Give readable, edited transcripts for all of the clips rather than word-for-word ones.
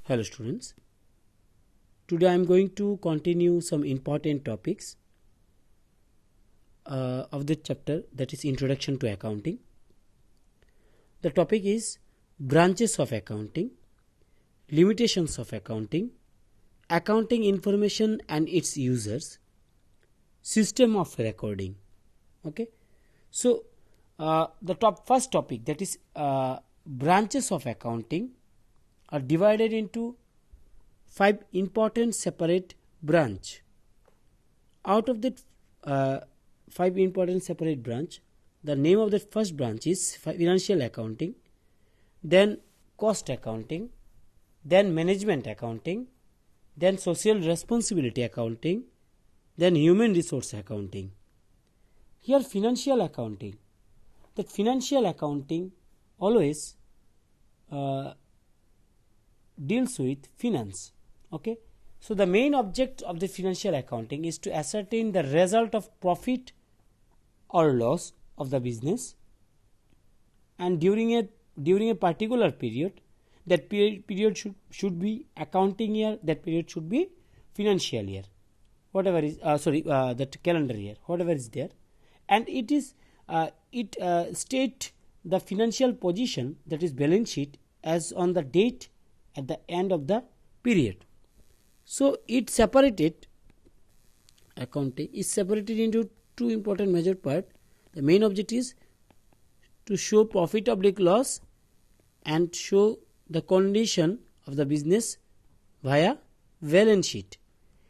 Hello students, today I am going to continue some important topics of the chapter, that is Introduction to Accounting. The topic is branches of accounting, limitations of accounting, accounting information and its users, system of recording. Okay, so the first topic, that is branches of accounting, are divided into 5 important separate branch. Out of that 5 important separate branch, the name of the first branch is financial accounting, then cost accounting, then management accounting, then social responsibility accounting, then human resource accounting. Here financial accounting, that financial accounting always deals with finance. Okay, so the main object of the financial accounting is to ascertain the result of profit or loss of the business, and during a particular period, that period should be accounting year, that period should be financial year, whatever is that calendar year, whatever is there, and it state the financial position, that is balance sheet, as on the date at the end of the period. So it separated, accounting is separated into 2 important major parts. The main object is to show profit or loss and show the condition of the business via balance sheet.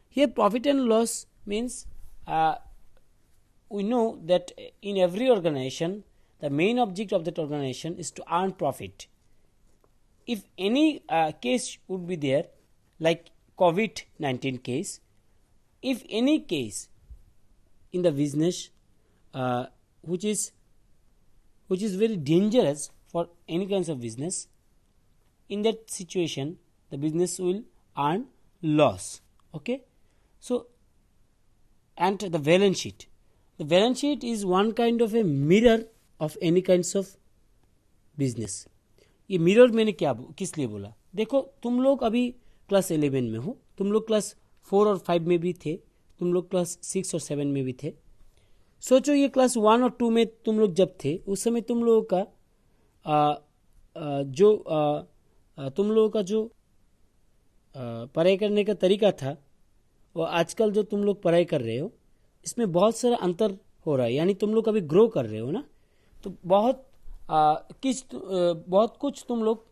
Here profit and loss means we know that in every organization the main object of that organization is to earn profit. If any case would be there, like COVID-19 case, if any case in the business which is very dangerous for any kinds of business, in that situation the business will earn loss. Okay, so and the balance sheet is one kind of a mirror of any kinds of business. ये mirror मैंने क्या किस लिए बोला, देखो तुम लोग अभी क्लास 11 में हो, तुम लोग क्लास 4 और 5 में भी थे, तुम लोग क्लास 6 और 7 में भी थे. सोचो ये क्लास 1 और 2 में तुम लोग जब थे, उस समय तुम लोगों का जो पढ़ाई करने का तरीका था और आजकल जो तुम लोग पढ़ाई कर रहे हो, इसमें बहुत सारा अंतर हो रहा है. यानी तुम लोग अभी ग्रो कर रहे हो ना, तो बहुत कुछ तुम लोग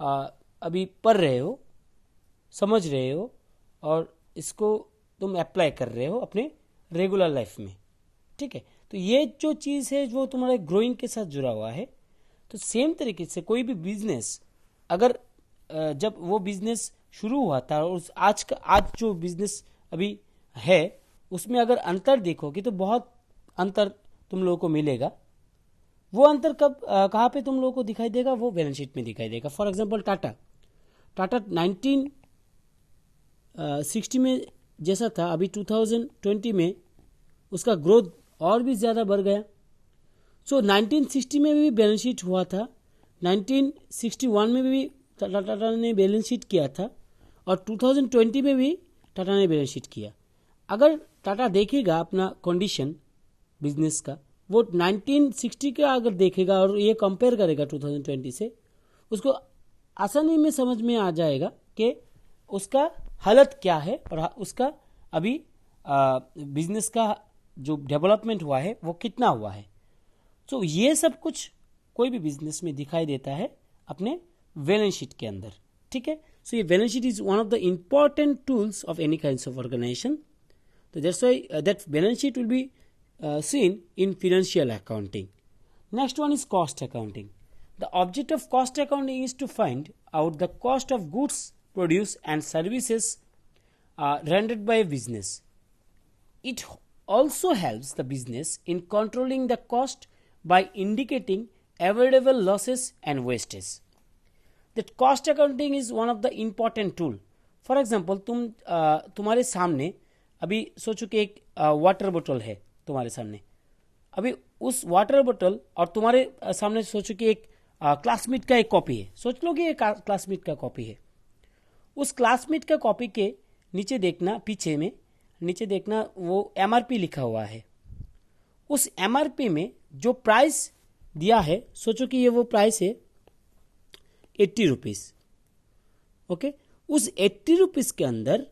अभी पढ़ रहे हो, समझ रहे हो, और इसको तुम अप्लाई कर रहे हो अपने रेगुलर लाइफ में. ठीक है, तो ये जो चीज़ है वो तुम्हारे ग्रोइंग के साथ जुड़ा हुआ है. तो सेम तरीके से कोई भी बिजनेस, अगर जब वो बिजनेस शुरू हुआ था और आज जो बिजनेस अभी है उसमें अगर अंतर देखोगे तो बहुत अंतर तुम लोगों को मिलेगा. वो अंतर कहाँ पे तुम लोगों को दिखाई देगा, वो बैलेंस शीट में दिखाई देगा. फॉर एग्जांपल टाटा 1960 में जैसा था, अभी 2020 में उसका ग्रोथ और भी ज़्यादा बढ़ गया. सो 1960 में भी बैलेंस शीट हुआ था, 1961 में भी टाटा ने बैलेंस शीट किया था, और 2020 में भी टाटा ने बैलेंस शीट किया. अगर टाटा देखेगा अपना कंडीशन बिजनेस का, वो 1960 का अगर देखेगा और ये कंपेयर करेगा 2020 से, उसको आसानी में समझ में आ जाएगा कि उसका हालत क्या है और उसका अभी बिजनेस का जो डेवलपमेंट हुआ है वो कितना हुआ है. सो ये सब कुछ कोई भी बिजनेस में दिखाई देता है अपने बैलेंस शीट के अंदर. ठीक है, सो ये balance sheet is one of the important tools of any kinds of organisation. तो that's why that balance sheet will be seen in financial accounting. Next one is cost accounting. The object of cost accounting is to find out the cost of goods produced and services rendered by a business. It also helps the business in controlling the cost by indicating avoidable losses and wastage. That cost accounting is one of the important tool. For example, तुम्हारे सामने अभी सोचो कि एक water बोतल है तुम्हारे सामने. अभी उस वाटर बोतल और तुम्हारे सामने सोचो कि एक क्लासमेट का एक कॉपी है. सोच लो कि एक क्लासमेट का कॉपी है. उस क्लासमेट का कॉपी के नीचे देखना, पीछे में नीचे देखना वो एमआरपी लिखा हुआ है। उस एमआरपी में जो प्राइस दिया है, सोचो कि ये वो प्राइस है 80 रुपीज़। ओके, उस 80 रुपीज़ के अंदर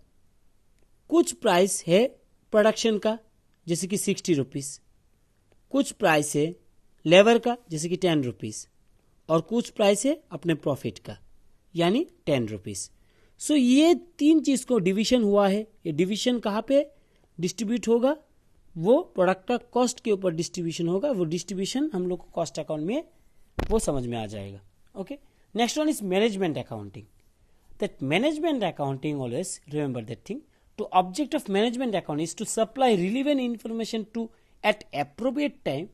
कुछ प्राइस है प्रोडक्शन का जैसे कि 60 रुपीज़, कुछ प्राइस है लेबर का जैसे कि 10 रुपीज़, और कुछ प्राइस है अपने प्रॉफिट का यानी 10 रुपीज़। सो ये तीन चीज़ को डिवीजन हुआ है। ये डिवीजन कहाँ पे डिस्ट्रीब्यूट होगा? वो प्रोडक्ट का कॉस्ट के ऊपर डिस्ट्रीब्यूशन होगा। वो डिस्ट्रीब्यूशन हम लोग को कॉस्ट अकाउंट में वो समझ में आ जाएगा। Okay, next one is management accounting. That management accounting, always remember that thing, to object of management account is to supply relevant information to at appropriate time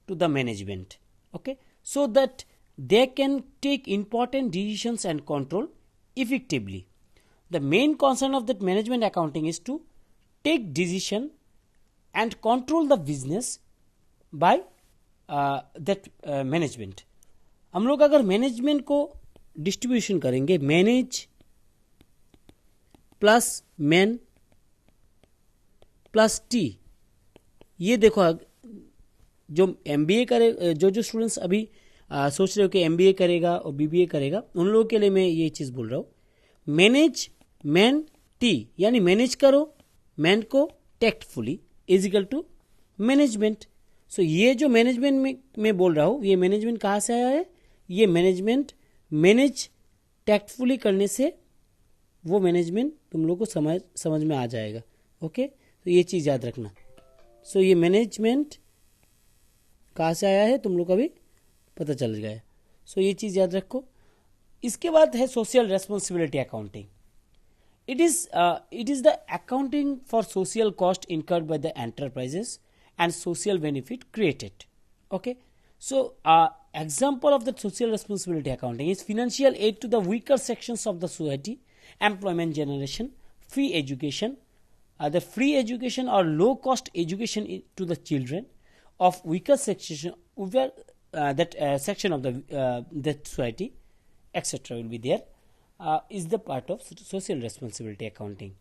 to the management, okay, so that they can take important decisions and control effectively. The main concern of that management accounting is to take decision and control the business by that management. हम लोग अगर management को distribution करेंगे, manage plus man plus T, ये देखो जो MBA करे, जो स्टूडेंट्स अभी सोच रहे हो कि एमबीए करेगा और बीबीए करेगा, उन लोगों के लिए मैं ये चीज़ बोल रहा हूँ। मैनेज मैन टी यानी मैनेज करो मैन को tactfully is equal to management. So ये जो मैनेजमेंट में बोल रहा हूँ, ये मैनेजमेंट कहाँ से आया है? ये मैनेजमेंट मैनेज टैक्टफुली करने से वो मैनेजमेंट तुम लोग को समझ में आ जाएगा। ओके, तो ये चीज़ याद रखना। सो ये मैनेजमेंट कहाँ से आया है तुम लोग को अभी पता चल गया। सो ये चीज़ याद रखो। इसके बाद है social responsibility accounting. It is the accounting for social cost incurred by the enterprises and social benefit created. Okay, so example of the social responsibility accounting is financial aid to the weaker sections of the society, employment generation, free education, the free education or low cost education to the children of weaker section, that section of the that society, etc. will be there, is the part of social responsibility accounting.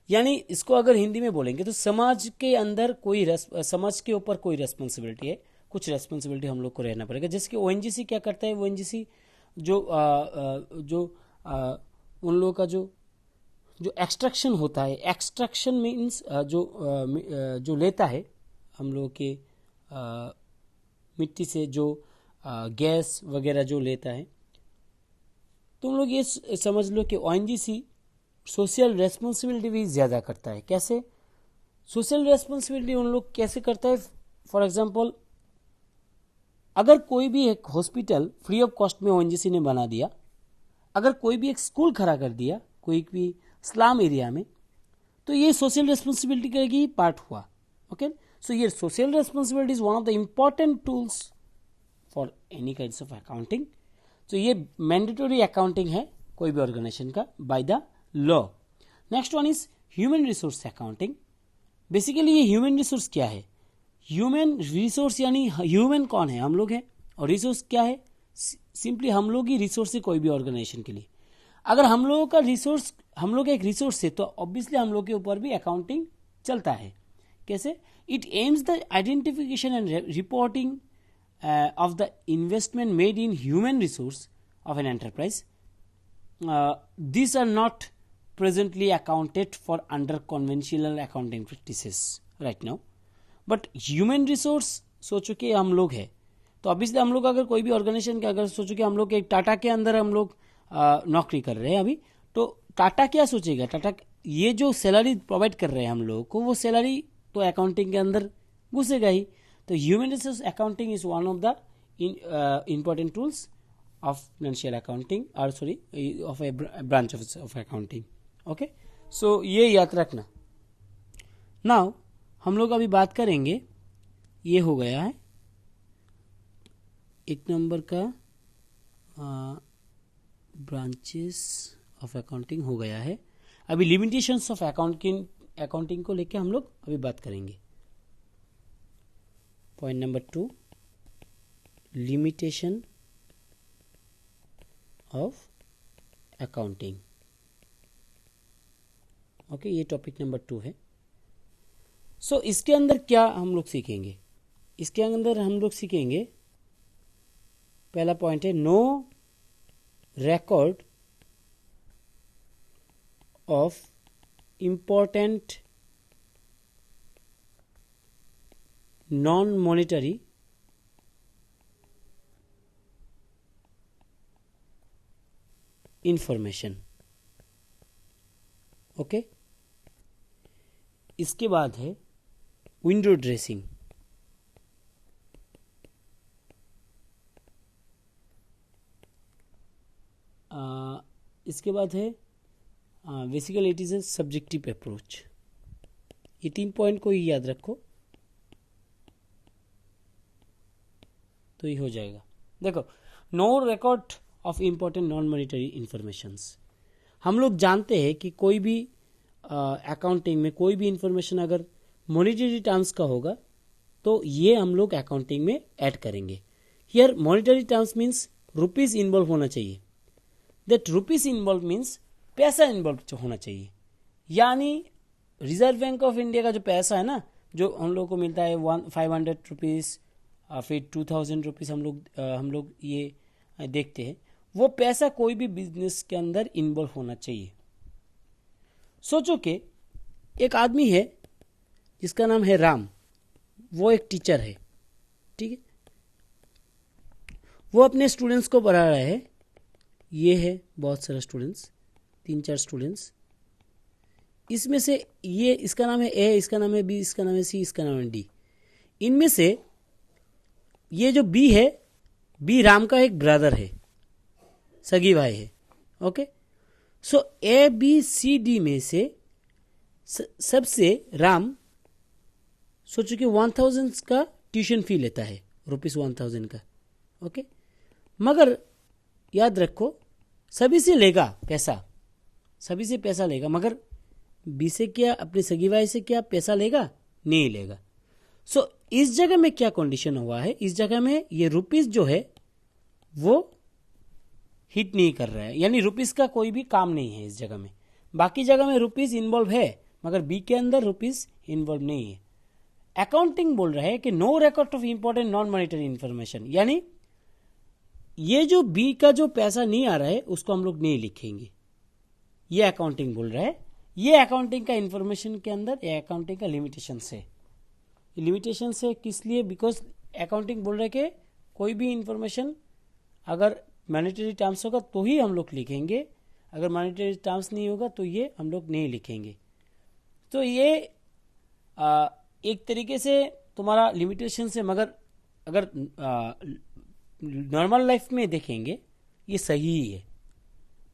यानी इसको अगर हिंदी में बोलेंगे तो समाज के अंदर कोई समाज के ऊपर कोई रेस्पॉन्सिबिलिटी है, कुछ रेस्पॉन्सिबिलिटी हम लोग को रहना पड़ेगा। जैसे कि ओएनजीसी क्या करता है, ओएनजीसी जो उन लोगों का जो एक्सट्रैक्शन होता है, एक्सट्रैक्शन मीन्स जो लेता है हम लोगों के मिट्टी से जो गैस वगैरह जो लेता है, तुम लोग ये समझ लो कि ओएनजीसी सोशल रेस्पॉन्सिबिलिटी भी ज़्यादा करता है। कैसे सोशल रेस्पॉन्सिबिलिटी उन लोग कैसे करता है? फॉर एग्जांपल, अगर कोई भी एक हॉस्पिटल फ्री ऑफ कॉस्ट में ओएनजीसी ने बना दिया, अगर कोई भी एक स्कूल खड़ा कर दिया कोई भी स्लम एरिया में, तो ये सोशल रेस्पॉन्सिबिलिटी का ही पार्ट हुआ। ओके, सो ये social responsibility is one of the important tools for any kinds of accounting. तो ये मैंडेटरी अकाउंटिंग है कोई भी ऑर्गेनाइजेशन का by the law. Next one is human resource accounting. Basically ये ह्यूमन रिसोर्स क्या है? ह्यूमन रिसोर्स यानी ह्यूमन कौन है? हम लोग हैं। और रिसोर्स क्या है? सिंपली हम लोग ही रिसोर्स है कोई भी ऑर्गेनाइजेशन के लिए। अगर हम लोगों का रिसोर्स, हम लोग एक रिसोर्स है, तो ऑब्वियसली हम लोग के ऊपर भी अकाउंटिंग चलता है। कैसे? It aims the identification and reporting of the investment made in human resource of an enterprise. These are not presently accounted for under conventional accounting practices right now, but human resource सोचो कि हम लोग है, तो obviously हम लोग अगर कोई भी ऑर्गेनाइजेशन के, अगर सोचो कि हम लोग एक टाटा के अंदर हम लोग नौकरी कर रहे हैं अभी, तो टाटा क्या सोचेगा? टाटा ये जो सैलरी प्रोवाइड कर रहे हैं हम लोग को, वो सैलरी तो अकाउंटिंग के अंदर घुसेगा ही। तो human resource accounting is one of the important tools of financial accounting, or sorry, of a branch of accounting. Okay, so ये याद रखना। Now हम लोग अभी बात करेंगे, ये हो गया है एक नंबर का ब्रांचेस ऑफ अकाउंटिंग हो गया है। अभी लिमिटेशंस ऑफ अकाउंटिंग को लेके हम लोग अभी बात करेंगे। Point number 2, limitation of accounting. Okay, ये टॉपिक नंबर 2 है। सो इसके अंदर क्या हम लोग सीखेंगे? इसके अंदर हम लोग सीखेंगे, पहला पॉइंट है no record of important non-monetary information। Okay, इसके बाद है विंडो ड्रेसिंग। इसके बाद है basically it is a subjective approach. ये 3 पॉइंट को ही याद रखो तो ही हो जाएगा। देखो, no record of important non monetary informations. हम लोग जानते हैं कि कोई भी अकाउंटिंग में कोई भी इंफॉर्मेशन अगर मॉनिटरी टर्म्स का होगा तो ये हम लोग अकाउंटिंग में ऐड करेंगे। Here monetary terms means rupees involve होना चाहिए। दैट रुपीज इन्वॉल्व मीन्स पैसा इन्वॉल्व होना चाहिए। यानी रिजर्व बैंक ऑफ इंडिया का जो पैसा है ना, जो हम लोग को मिलता है 500 रुपीज़, फिर 2000 रुपीज़ हम लोग ये देखते हैं, वो पैसा कोई भी बिजनेस के अंदर इन्वॉल्व होना चाहिए। सोचो कि एक आदमी है जिसका नाम है राम, वो एक टीचर है, ठीक है। वो अपने स्टूडेंट्स को पढ़ा रहा है। ये है बहुत सारे स्टूडेंट्स, 3-4 स्टूडेंट्स। इसमें से ये, इसका नाम है ए, इसका नाम है बी, इसका नाम है सी, इसका नाम है डी। इनमें से ये जो बी है, बी राम का एक ब्रदर है, सगी भाई है। Okay, so A B C D में से सबसे राम सोचो कि 1000 का ट्यूशन फी लेता है, ₹1000 का। ओके, मगर याद रखो सभी से लेगा पैसा, सभी से पैसा लेगा, मगर बी से क्या, अपनी सगी भाई से क्या पैसा लेगा? नहीं लेगा। सो इस जगह में क्या कंडीशन हुआ है? इस जगह में ये रुपीस जो है वो हिट नहीं कर रहा है, यानी रुपीस का कोई भी काम नहीं है इस जगह में। बाकी जगह में रुपीस इन्वॉल्व है, मगर बी के अंदर रुपीस इन्वॉल्व नहीं है। अकाउंटिंग बोल रहा है कि no record of important non monetary information, यानी ये जो बी का जो पैसा नहीं आ रहा है उसको हम लोग नहीं लिखेंगे। ये अकाउंटिंग बोल रहा है। ये अकाउंटिंग का इंफॉर्मेशन के अंदर ये अकाउंटिंग का लिमिटेशन है। लिमिटेशन है किस लिए? बिकॉज अकाउंटिंग बोल रहा है कि कोई भी इंफॉर्मेशन अगर मॉनेटरी टर्म्स होगा तो ही हम लोग लिखेंगे, अगर मॉनेटरी टर्म्स नहीं होगा तो ये हम लोग नहीं लिखेंगे। तो ये एक तरीके से तुम्हारा लिमिटेशन से, मगर अगर नॉर्मल लाइफ में देखेंगे ये सही ही है,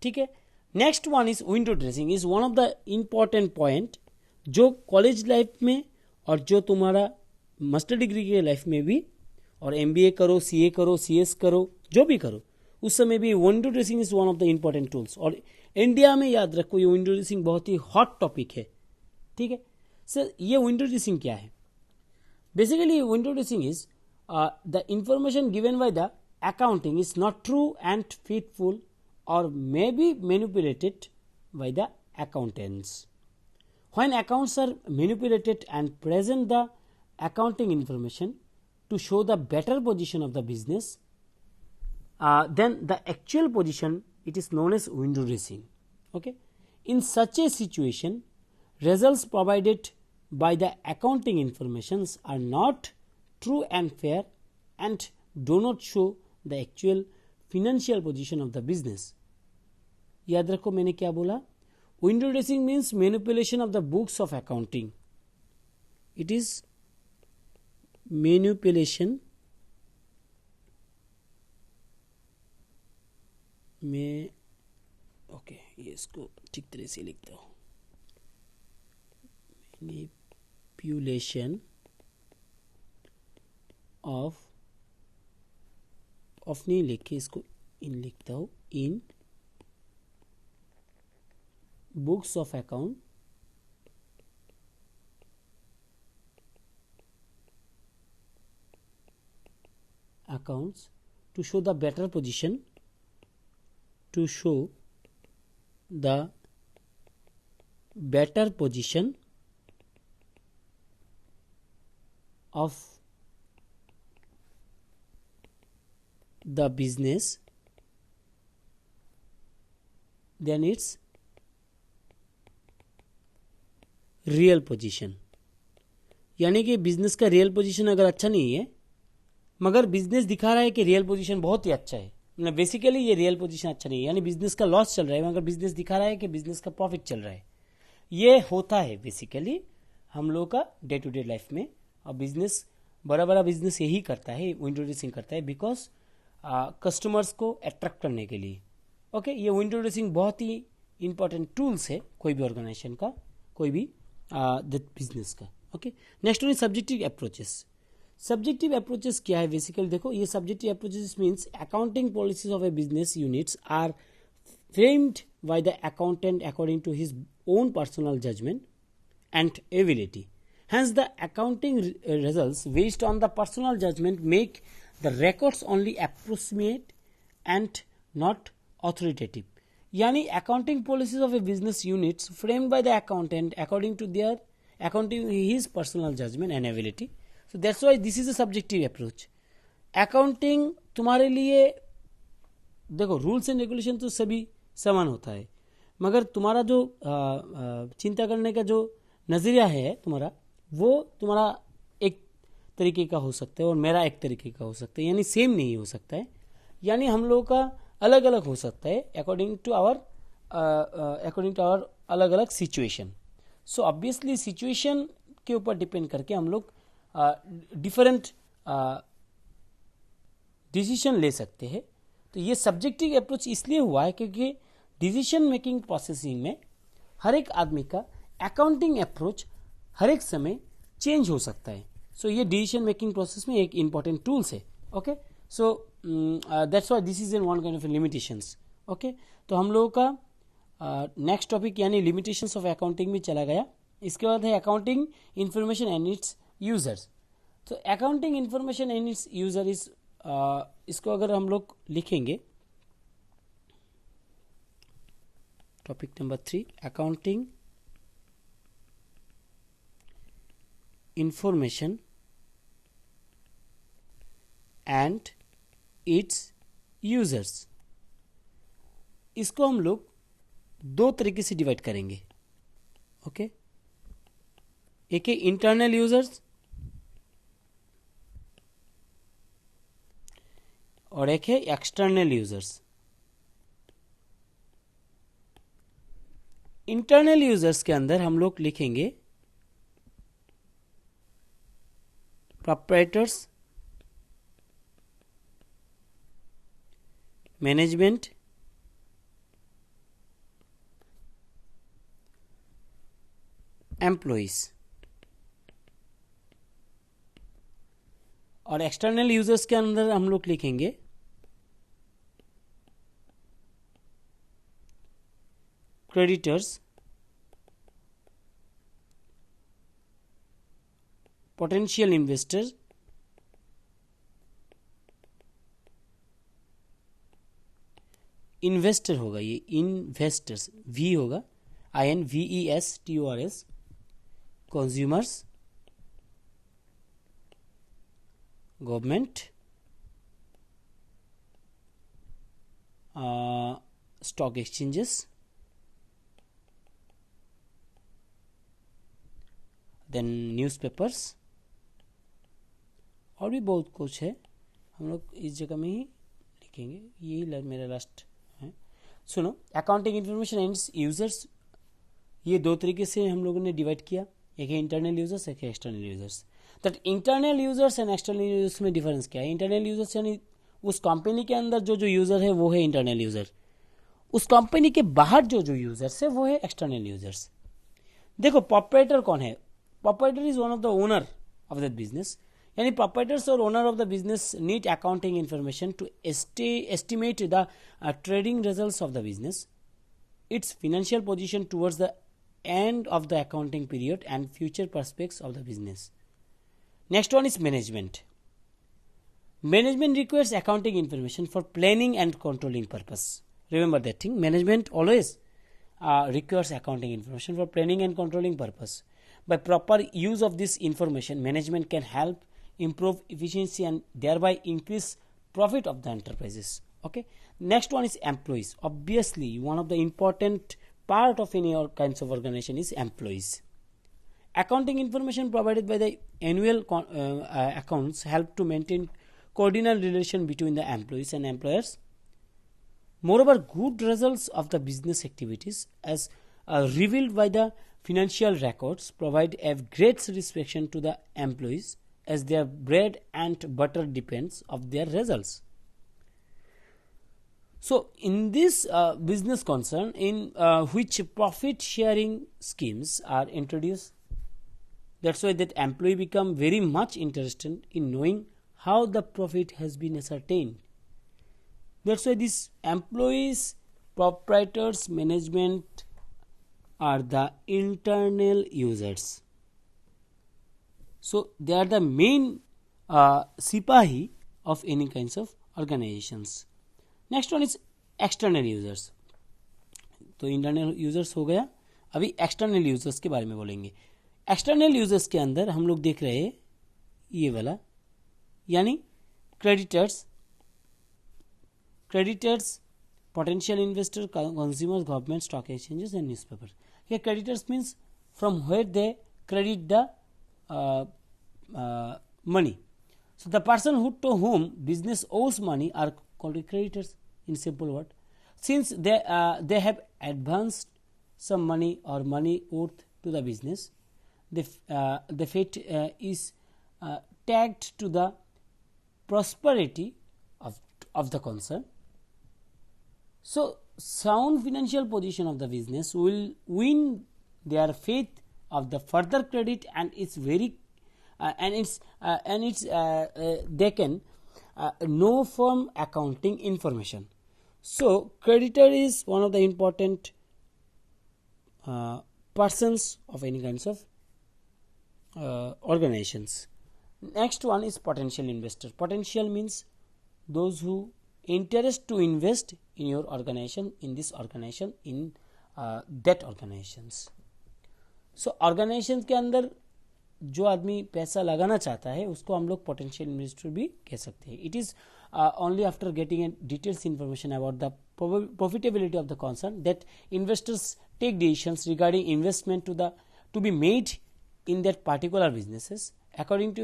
ठीक है। Next one is window dressing, is one of the important point जो कॉलेज लाइफ में और जो तुम्हारा मास्टर डिग्री के लाइफ में भी, और एमबीए करो, सीए करो, सीएस करो, जो भी करो, उस समय भी window dressing is one of the important tools. और इंडिया में याद रखो ये विंडो ड्रेसिंग बहुत ही हॉट टॉपिक है, ठीक है। सर ये विंडो ड्रेसिंग क्या है? Basically window dressing is the information given by the accounting is not true and faithful or may be manipulated by the accountants. When accounts are manipulated and present the accounting information to show the better position of the business, then the actual position, it is known as window dressing. Okay, in such a situation, results provided by the accounting informations are not true and fair and do not show the actual financial position of the business. याद रखो मैंने क्या बोला? Window dressing means manipulation of the books of accounting. It is manipulation में, okay ये इसको ठीक तरह से लिखता हूँ, मैनिपुलेशन ऑफ नहीं लिख के इसको इन लिखता हूँ, in books of account accounts to show the better position, to show the better position of the business than its real position. यानी कि बिजनेस का रियल पोजीशन अगर अच्छा नहीं है मगर बिजनेस दिखा रहा है कि रियल पोजीशन बहुत ही अच्छा है, मतलब बेसिकली ये रियल पोजीशन अच्छा नहीं है, यानी बिजनेस का लॉस चल रहा है मगर बिजनेस दिखा रहा है कि बिजनेस का प्रॉफिट चल रहा है। ये होता है बेसिकली हम लोग का डे टू डे लाइफ में। और बिजनेस बड़ा बड़ा बिजनेस यही करता है, विंडो ड्रेसिंग करता है बिकॉज कस्टमर्स को अट्रैक्ट करने के लिए। ओके, ये विंडो ड्रेसिंग बहुत ही इंपॉर्टेंट टूल्स है कोई भी ऑर्गेनाइजेशन का, कोई भी बिजनेस का। Okay, next one is subjective approaches. Subjective approaches क्या है बेसिकली? देखो, ये subjective approaches means accounting policies of a business units are framed by the accountant according to his own personal judgment and ability. Hence, the accounting results based on the personal judgment make the records only approximate and not authoritative. Yani, accounting policies of a business units framed by the accountant according to his personal judgment and ability. So that's why this is a subjective approach. Accounting तुम्हारे लिए देखो, rules and regulation तो सभी समान होता है मगर तुम्हारा जो चिंता करने का जो नज़रिया है तुम्हारा, वो तुम्हारा एक तरीके का हो सकता है और मेरा एक तरीके का हो सकता है, यानी सेम नहीं हो सकता है, यानी हम लोगों का अलग अलग हो सकता है अकॉर्डिंग टू आवर अलग अलग सिचुएशन। सो ऑब्वियसली सिचुएशन के ऊपर डिपेंड करके हम लोग डिफरेंट डिसीजन ले सकते हैं। तो ये सब्जेक्टिव अप्रोच इसलिए हुआ है क्योंकि डिसीजन मेकिंग प्रोसेसिंग में हर एक आदमी का अकाउंटिंग अप्रोच हर एक समय चेंज हो सकता है। सो ये डिसीजन मेकिंग प्रोसेस में एक इंपॉर्टेंट टूल्स है। Okay, so that's why this is an one kind of limitations. Okay, तो हम लोगों का नेक्स्ट टॉपिक यानी लिमिटेशंस ऑफ अकाउंटिंग में चला गया। इसके बाद है accounting information and its users. तो accounting information and its user is इसको अगर हम लोग लिखेंगे, topic number 3 accounting information and its users, इसको हम लोग दो तरीके से डिवाइड करेंगे। ओके, एक है इंटरनल यूजर्स और एक है एक्सटर्नल यूजर्स। इंटरनल यूजर्स के अंदर हम लोग लिखेंगे प्रोप्राइटर्स, मैनेजमेंट, एम्प्लॉइज। और एक्सटर्नल यूजर्स के अंदर हम लोग लिखेंगे creditors, potential investors, इन्वेस्टर होगा, ये इन्वेस्टर्स वी होगा, INVESTORS, consumers, government, stock exchanges, then newspapers और भी बहुत कुछ है, हम लोग इस जगह में ही लिखेंगे, यही मेरा लास्ट है। सुनो, अकाउंटिंग इंफॉर्मेशन एंड यूजर्स, ये दो तरीके से हम लोगों ने डिवाइड किया, एक है इंटरनल यूजर्स, एक है external users. That internal users and external users में डिफरेंस क्या है? इंटरनल यूजर्स यानी उस कंपनी के अंदर जो जो यूजर है वो है इंटरनल यूजर, उस कंपनी के बाहर जो जो यूजर्स है वो है एक्सटर्नल यूजर्स। देखो, प्रोप्राइटर कौन है? Proprietor is one of the owner of that business. यानी proprietors और owner of the business need accounting information to estimate the trading results of the business, its financial position towards the end of the accounting period and future prospects of the business. Next one is management. Management requires accounting information for planning and controlling purpose. Remember that thing. Management always requires accounting information for planning and controlling purpose. By proper use of this information, management can help improve efficiency and thereby increase profit of the enterprises. Okay. Next one is employees. Obviously, one of the important part of any kinds of organization is employees. Accounting information provided by the annual accounts help to maintain coordinate relation between the employees and employers. Moreover, good results of the business activities as revealed by the financial records provide a great satisfaction to the employees as their bread and butter depends of their results. So, in this business concern in which profit sharing schemes are introduced, that's why that employee become very much interested in knowing how the profit has been ascertained. That's why these employees, proprietors, management are the internal users. So they are the main sipahi of any kinds of organizations. Next one is external users. तो internal users हो गया. अभी external users के बारे में बोलेंगे. External users के अंदर हम लोग देख रहे हैं ये वाला, यानी creditors, potential investor, consumers, government, stock exchanges and newspapers. Here creditors means from where they credit the money. So the person who to whom business owes money are called creditors in simple word. Since they have advanced some money or money owed to the business, the fate is tagged to the prosperity of the concern. So sound financial position of the business will win their faith of the further credit, and it's very they can know from accounting information. So creditor is one of the important persons of any kinds of organizations. Next one is potential investor. Potential means those who interest to invest in your organization, in this organization, in that organizations. So organizations के अंदर जो आदमी पैसा लगाना चाहता है उसको हम लोग पोटेंशियल इन्वेस्टर भी कह सकते हैं. It is only after getting a details information about the profitability of the concern that investors take decisions regarding investment to be made in that particular businesses. According to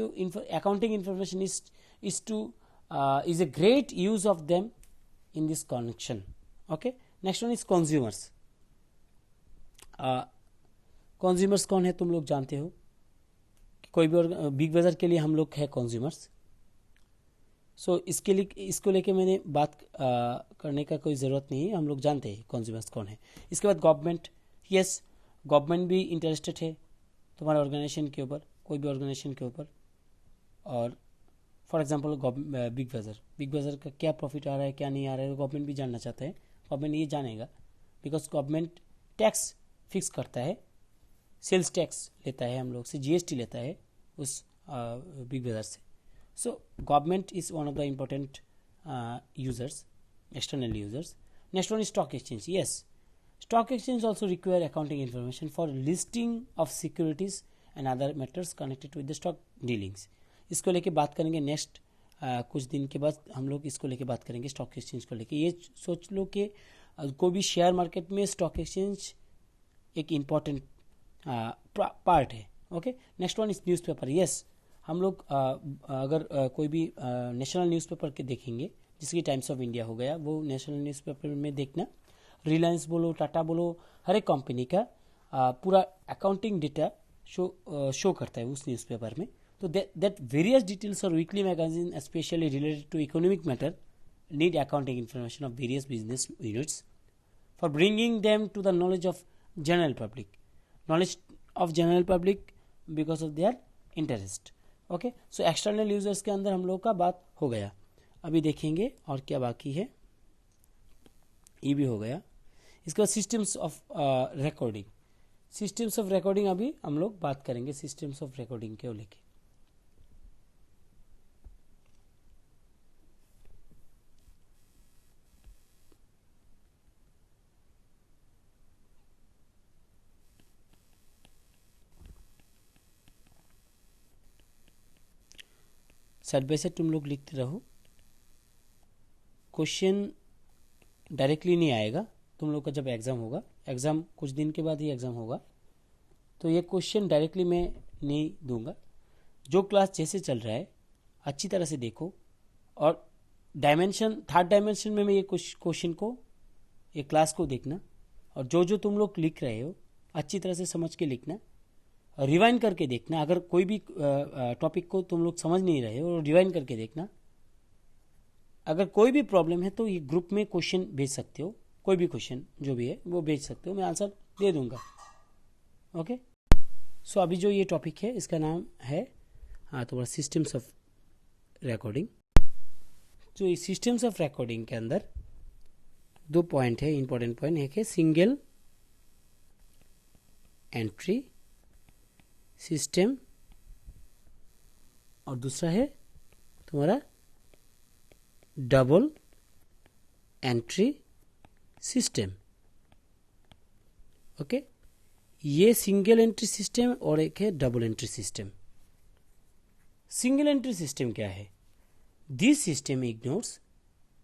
accounting information is a great use of them in this connection. Okay. Next one is consumers. consumers कौन है तुम लोग जानते हो? कोई भी big बाजार के लिए हम लोग है कंज्यूमर्स. सो इसको लेके मैंने बात करने का कोई ज़रूरत नहीं है, हम लोग जानते हैं कंज्यूमर्स कौन है. इसके बाद गवर्नमेंट. यस, गवर्नमेंट भी इंटरेस्टेड है तुम्हारे ऑर्गेनाइजेशन के ऊपर, कोई भी ऑर्गेनाइजेशन के ऊपर. और फॉर एग्जांपल बिग बाज़ार का क्या प्रॉफिट आ रहा है क्या नहीं आ रहा है गवर्नमेंट भी जानना चाहता है. गवर्नमेंट ये जानेगा बिकॉज गवर्नमेंट टैक्स फिक्स करता है, सेल्स टैक्स लेता है हम लोग से, जीएसटी लेता है उस बिग बाज़ार से. So government is one of the important users, external users. Next one is stock exchange. Yes, stock exchange also require accounting information for listing of securities and other matters connected with the stock dealings. इसको लेके बात करेंगे next कुछ दिन के बाद हम लोग इसको लेके बात करेंगे स्टॉक एक्सचेंज को लेके. ये सोच लो कि कोई भी शेयर मार्केट में स्टॉक एक्सचेंज एक इम्पॉर्टेंट पार्ट है. Okay. Next one is newspaper. Yes, हम लोग अगर कोई भी नेशनल न्यूज़पेपर के देखेंगे जिसकी टाइम्स ऑफ इंडिया हो गया, वो नेशनल न्यूज़पेपर में देखना, रिलायंस बोलो, टाटा बोलो, हर एक कंपनी का पूरा अकाउंटिंग डेटा शो करता है उस न्यूज़पेपर में. तो that various details or weekly magazine especially related to economic matter need accounting information of various business units for bringing them to the knowledge of general public because of their interest. Okay, so external users के अंदर हम लोग का बात हो गया. अभी देखेंगे और क्या बाकी है. ये भी हो गया. इसके बाद सिस्टम्स ऑफ रिकॉर्डिंग अभी हम लोग बात करेंगे सिस्टम्स ऑफ रिकॉर्डिंग के लेके. साइड बाय साइड तुम लोग लिखते रहो. क्वेश्चन डायरेक्टली नहीं आएगा तुम लोग का. जब एग्ज़ाम होगा, एग्ज़ाम कुछ दिन के बाद ही एग्ज़ाम होगा, तो ये क्वेश्चन डायरेक्टली मैं नहीं दूंगा. जो क्लास जैसे चल रहा है अच्छी तरह से देखो, और डायमेंशन, थर्ड डायमेंशन में ये क्वेश्चन को, ये क्लास को देखना, और जो जो तुम लोग लिख रहे हो अच्छी तरह से समझ के लिखना, और रिवाइंड करके देखना. अगर कोई भी टॉपिक को तुम लोग समझ नहीं रहे हो, रिवाइंड करके देखना. अगर कोई भी प्रॉब्लम है तो ये ग्रुप में क्वेश्चन भेज सकते हो. कोई भी क्वेश्चन जो भी है वो भेज सकते हो, मैं आंसर दे दूंगा. ओके. सो अभी जो ये टॉपिक है इसका नाम है तुम्हारा सिस्टम्स ऑफ रिकॉर्डिंग. जो इस सिस्टम्स ऑफ रिकॉर्डिंग के अंदर दो पॉइंट है, इंपॉर्टेंट पॉइंट. एक है सिंगल एंट्री सिस्टम, और दूसरा है तुम्हारा डबल एंट्री सिस्टम. ओके. ये सिंगल एंट्री सिस्टम और एक है double entry system. Single entry system क्या है? This system ignores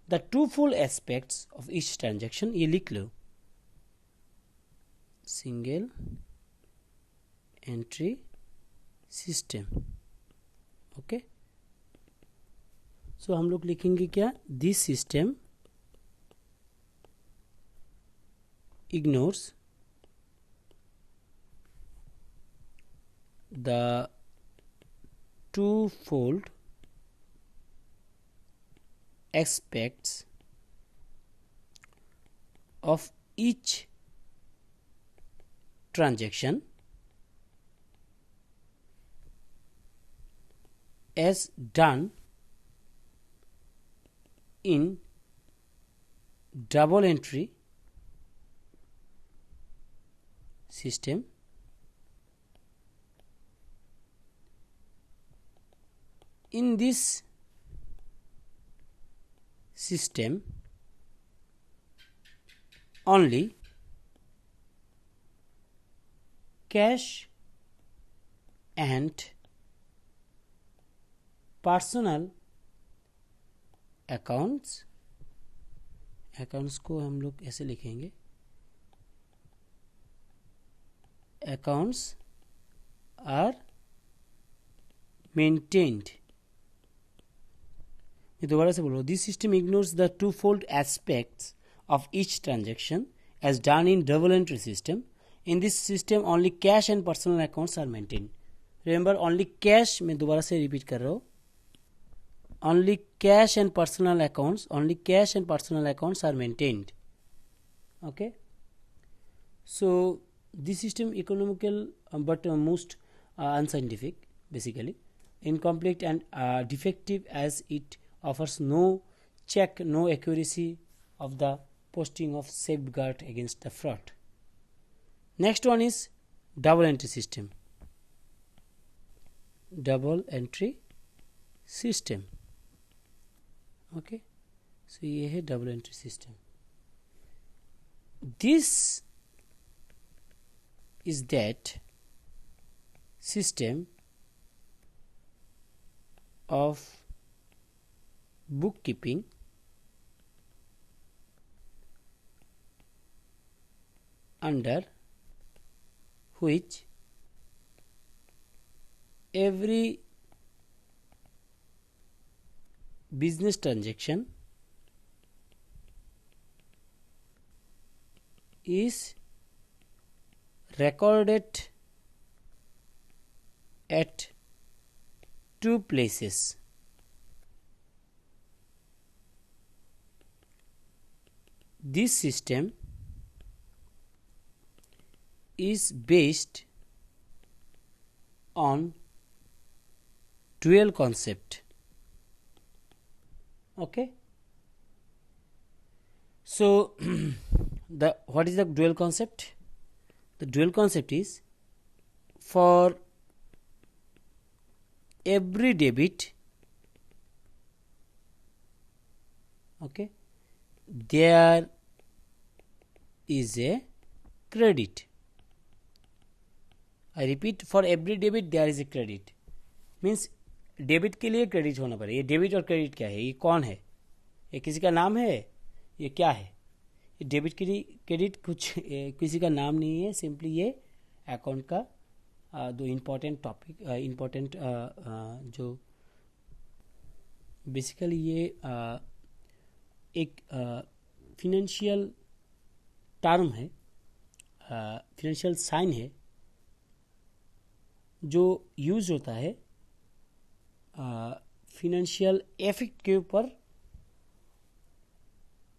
the to full aspects of each transaction. ये लिख लो, सिंगल एंट्री सिस्टम. ओके. सो हम लोग लिखेंगे क्या? This system ignores the twofold aspects of each transaction as done in double entry system. In this system, only cash and personal accounts को हम लोग ऐसे लिखेंगे, accounts are maintained. दोबारा से बोलो. This system ignores the two fold aspects of each transaction as done in double entry system. In this system only cash and personal accounts are maintain. Remember, only cash, मैं दोबारा से repeat कर रहा हूँ, only cash and personal accounts, only cash and personal accounts are maintained. Okay. So this system economical but most unscientific, basically incomplete and defective, as it offers no check, no accuracy of the posting of safeguard against the fraud. Next one is double entry system. Double entry system. Okay. So ये है double entry system. This is that system of bookkeeping under which every business transaction is recorded at two places. This system is based on dual concept. Okay. So what is the dual concept? The dual concept is, for every debit, okay, there is a credit. I repeat, for every debit there is a credit. Means debit के लिए credit होना पड़ेगा। ये debit और credit क्या है, ये कौन है, ये किसी का नाम है, ये क्या है? ये डेबिट क्रेडिट कुछ किसी का नाम नहीं है, सिंपली ये अकाउंट का दो इम्पोर्टेंट टॉपिक, इम्पोर्टेंट जो बेसिकली ये एक फिनेंशियल टर्म है, फिनेंशियल साइन है जो यूज होता है फिनेंशियल इफेक्ट के ऊपर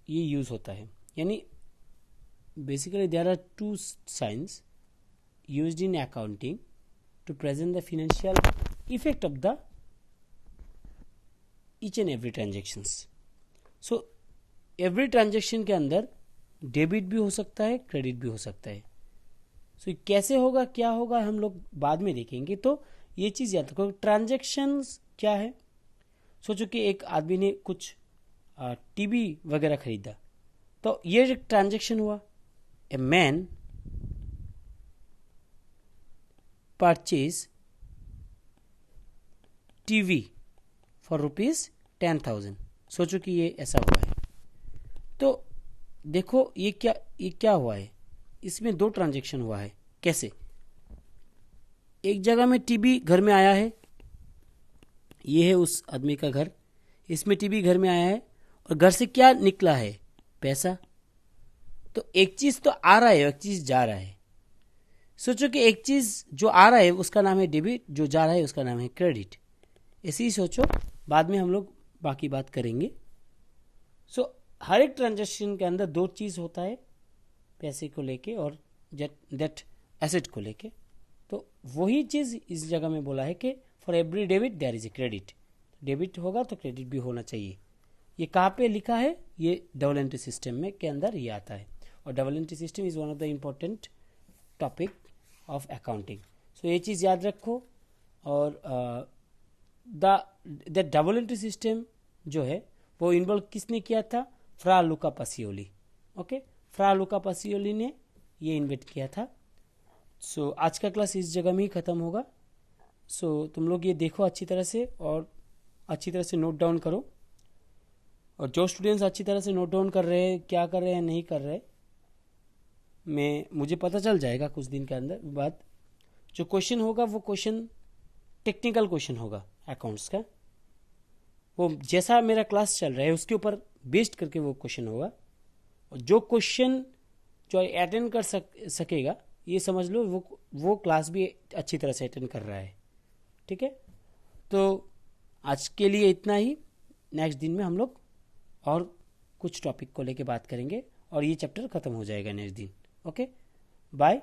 ये यूज होता है। यानी basically there are two science used in accounting to present the financial effect of the each and every transactions. So every transaction के अंदर डेबिट भी हो सकता है, क्रेडिट भी हो सकता है। सो कैसे होगा, क्या होगा, हम लोग बाद में देखेंगे। तो ये चीज़ याद रखो, ट्रांजेक्शन्स क्या है। सोचो कि एक आदमी ने कुछ टीवी वगैरह खरीदा, तो ये एक ट्रांजेक्शन हुआ। A man purchase TV for ₹10,000। सोचो कि ये ऐसा हुआ है। तो देखो ये क्या हुआ है, इसमें दो ट्रांजैक्शन हुआ है। कैसे? एक जगह में टीवी घर में आया है, ये है उस आदमी का घर, इसमें टीवी घर में आया है और घर से क्या निकला है, पैसा। तो एक चीज तो आ रहा है, एक चीज जा रहा है। सोचो कि एक चीज जो आ रहा है उसका नाम है डेबिट, जो जा रहा है उसका नाम है क्रेडिट। ऐसे ही सोचो, बाद में हम लोग बाकी बात करेंगे। सो हर एक ट्रांजैक्शन के अंदर दो चीज होता है, पैसे को लेके और दैट एसेट को लेके। तो वही चीज इस जगह में बोला है कि for every debit there is a credit. Debit होगा तो क्रेडिट भी होना चाहिए। ये कहाँ पे लिखा है? ये डबल एंट्री सिस्टम में के अंदर ये आता है। और double entry system is one of the important topic of accounting. So ये चीज़ याद रखो। और द डबल एंट्री सिस्टम जो है वो इन्वॉल्व किसने किया था? फ्रा लुका पासियोली। ओके, फ्रा लुका पासियोली ने ये इन्वेंट किया था। सो आज का क्लास इस जगह में ही ख़त्म होगा। सो तुम लोग ये देखो अच्छी तरह से और अच्छी तरह से नोट डाउन करो। और जो स्टूडेंट्स अच्छी तरह से नोट डाउन कर रहे हैं, क्या कर रहे हैं, नहीं कर रहे, मुझे पता चल जाएगा कुछ दिन के अंदर बाद। जो क्वेश्चन होगा वो क्वेश्चन टेक्निकल क्वेश्चन होगा अकाउंट्स का, वो जैसा मेरा क्लास चल रहा है उसके ऊपर बेस्ड करके वो क्वेश्चन होगा। और जो क्वेश्चन जो अटेंड कर सकेगा, ये समझ लो वो क्लास भी अच्छी तरह से अटेंड कर रहा है। ठीक है, तो आज के लिए इतना ही। नेक्स्ट दिन में हम लोग और कुछ टॉपिक को लेके बात करेंगे और ये चैप्टर ख़त्म हो जाएगा नेक्स्ट दिन। Okay, bye.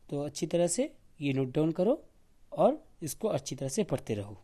तो अच्छी तरह से ये नोट डाउन करो और इसको अच्छी तरह से पढ़ते रहो।